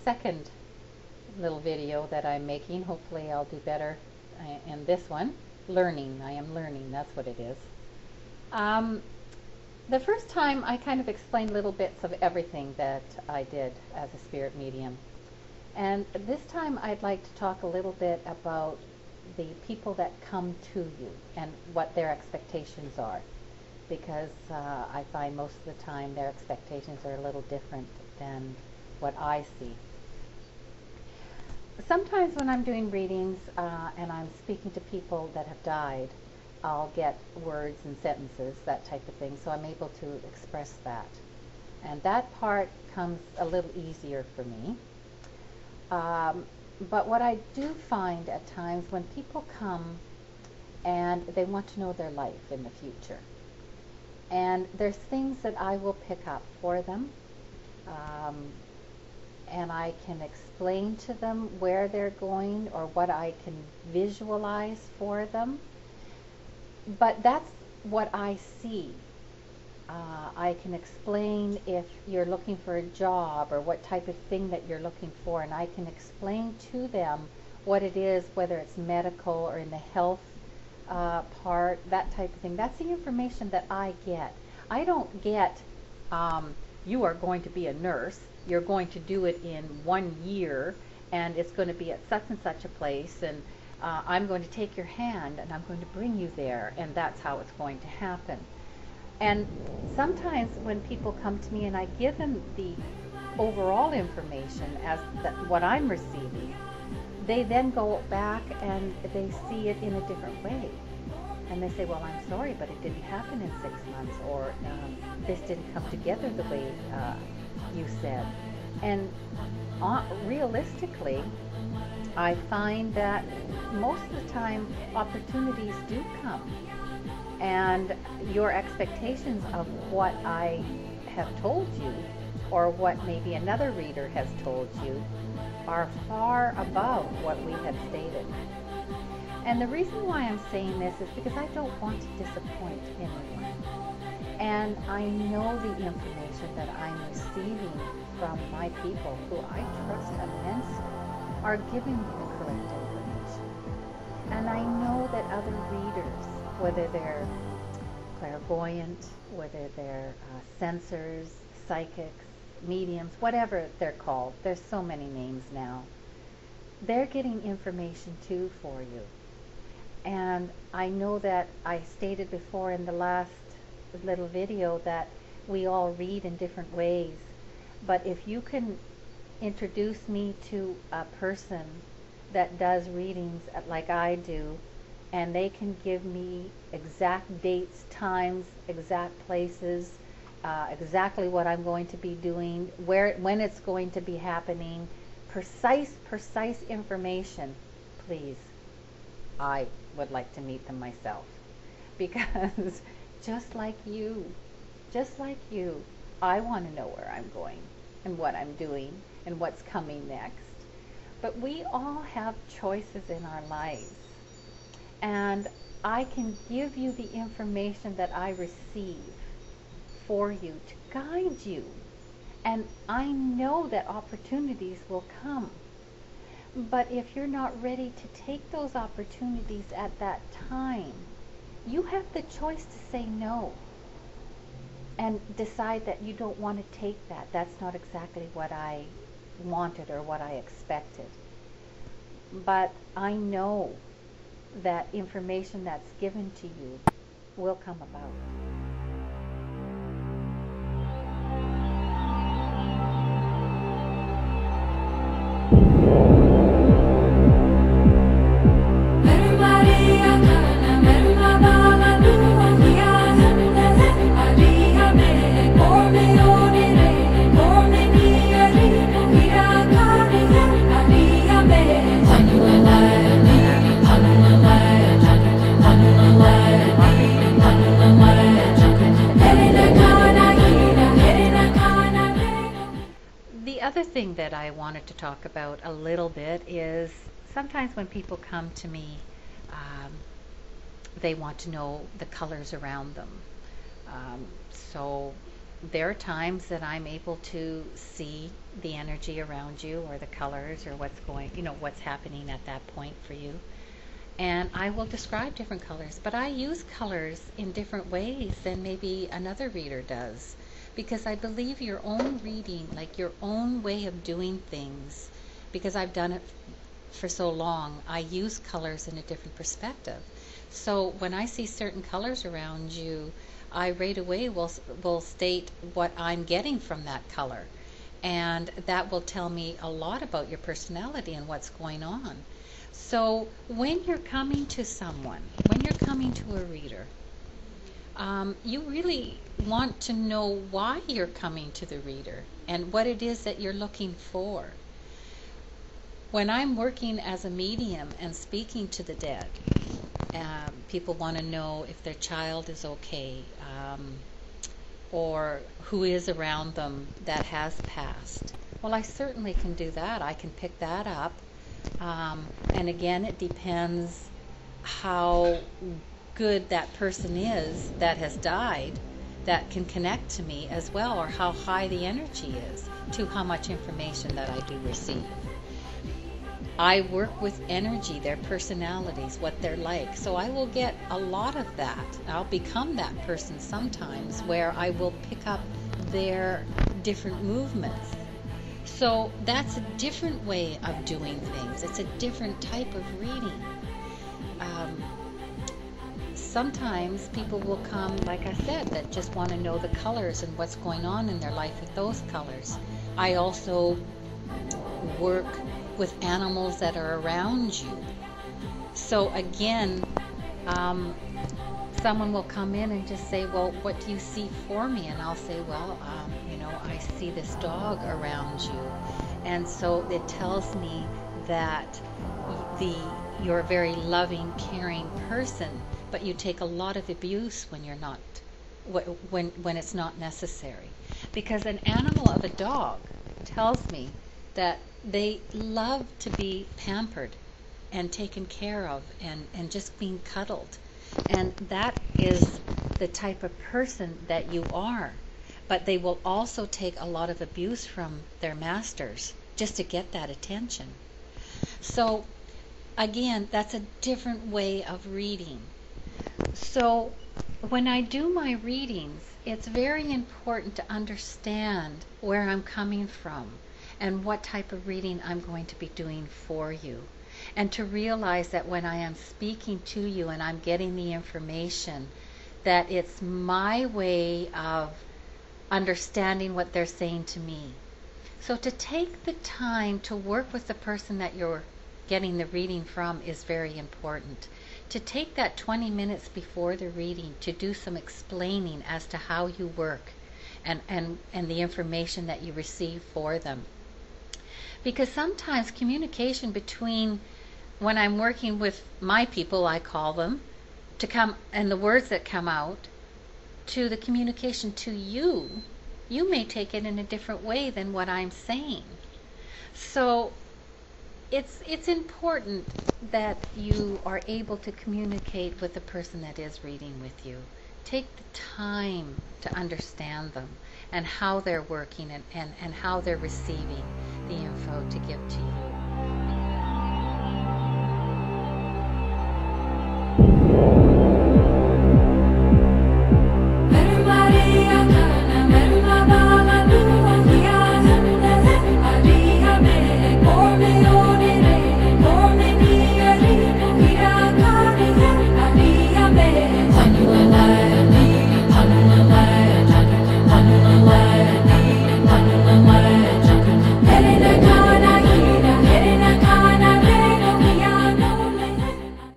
Second little video that I'm making. Hopefully I'll do better in this one. Learning. I am learning. That's what it is. The first time I kind of explained little bits of everything that I did as a spirit medium. And this time I'd like to talk a little bit about the people that come to you and what their expectations are. Because I find most of the time their expectations are a little different than what I see. Sometimes when I'm doing readings and I'm speaking to people that have died, I'll get words and sentences, that type of thing, so I'm able to express that. And that part comes a little easier for me. But what I do find at times when people come and they want to know their life in the future, and there's things that I will pick up for them, and I can explain to them where they're going or what I can visualize for them. But that's what I see. I can explain if you're looking for a job or what type of thing that you're looking for, and I can explain to them what it is, whether it's medical or in the health part, that type of thing. That's the information that I get. I don't get, you are going to be a nurse, you're going to do it in 1 year, and it's going to be at such and such a place, and I'm going to take your hand and I'm going to bring you there, and that's how it's going to happen. And sometimes when people come to me and I give them the overall information as what I'm receiving, they then go back and they see it in a different way. And they say, well, I'm sorry, but it didn't happen in 6 months, or this didn't come together the way you said. And realistically, I find that most of the time opportunities do come, and your expectations of what I have told you or what maybe another reader has told you are far above what we have stated. And the reason why I'm saying this is because I don't want to disappoint anyone. And I know the information that I'm receiving from my people, who I trust immensely, are giving me the correct information. And I know that other readers, whether they're clairvoyant, whether they're sensors, psychics, mediums, whatever they're called, there's so many names now, they're getting information too for you. And I know that I stated before in the last little video that we all read in different ways, but if you can introduce me to a person that does readings like I do, and they can give me exact dates, times, exact places, exactly what I'm going to be doing, when it's going to be happening, precise information, please, I would like to meet them myself. Because just like you, I want to know where I'm going and what I'm doing and what's coming next. But we all have choices in our lives. And I can give you the information that I receive for you to guide you. And I know that opportunities will come. But if you're not ready to take those opportunities at that time, you have the choice to say no and decide that you don't want to take that. That's not exactly what I wanted or what I expected. But I know that information that's given to you will come about. thing that I wanted to talk about a little bit is sometimes when people come to me, um, they want to know the colors around them. So there are times that I'm able to see the energy around you or the colors or what's happening at that point for you. And I will describe different colors, but I use colors in different ways than maybe another reader does, because I believe your own reading, like your own way of doing things, because I've done it for so long, I use colors in a different perspective. So when I see certain colors around you, I right away will state what I'm getting from that color. And that will tell me a lot about your personality and what's going on. So when you're coming to someone, when you're coming to a reader, you really want to know why you're coming to the reader and what it is that you're looking for. When I'm working as a medium and speaking to the dead, people want to know if their child is okay, or who is around them that has passed. Well, I certainly can do that. I can pick that up. And again, it depends how good that person is that has died that can connect to me as well, or how high the energy is to how much information that I do receive. I work with energy, their personalities, what they're like. So I will get a lot of that. I'll become that person sometimes where I will pick up their different movements. So that's a different way of doing things. It's a different type of reading. Sometimes people will come, like I said, that just want to know the colors and what's going on in their life with those colors. I also work with animals that are around you. So again, someone will come in and just say, well, what do you see for me? And I'll say, well, I see this dog around you. And so it tells me that you're a very loving, caring person, but you take a lot of abuse when you're not, when it's not necessary. Because an animal of a dog tells me that they love to be pampered and taken care of and just being cuddled. And that is the type of person that you are. But they will also take a lot of abuse from their masters just to get that attention. So again, that's a different way of reading. So when I do my readings, it's very important to understand where I'm coming from and what type of reading I'm going to be doing for you. And to realize that when I am speaking to you and I'm getting the information, that it's my way of understanding what they're saying to me. So to take the time to work with the person that you're getting the reading from is very important. To take that 20 minutes before the reading to do some explaining as to how you work and the information that you receive for them. Because sometimes communication between, when I'm working with my people, I call them, to come, and the words that come out, to the communication to you, you may take it in a different way than what I'm saying. So it's important that you are able to communicate with the person that is reading with you. Take the time to understand them and how they're working and how they're receiving the info to give to you.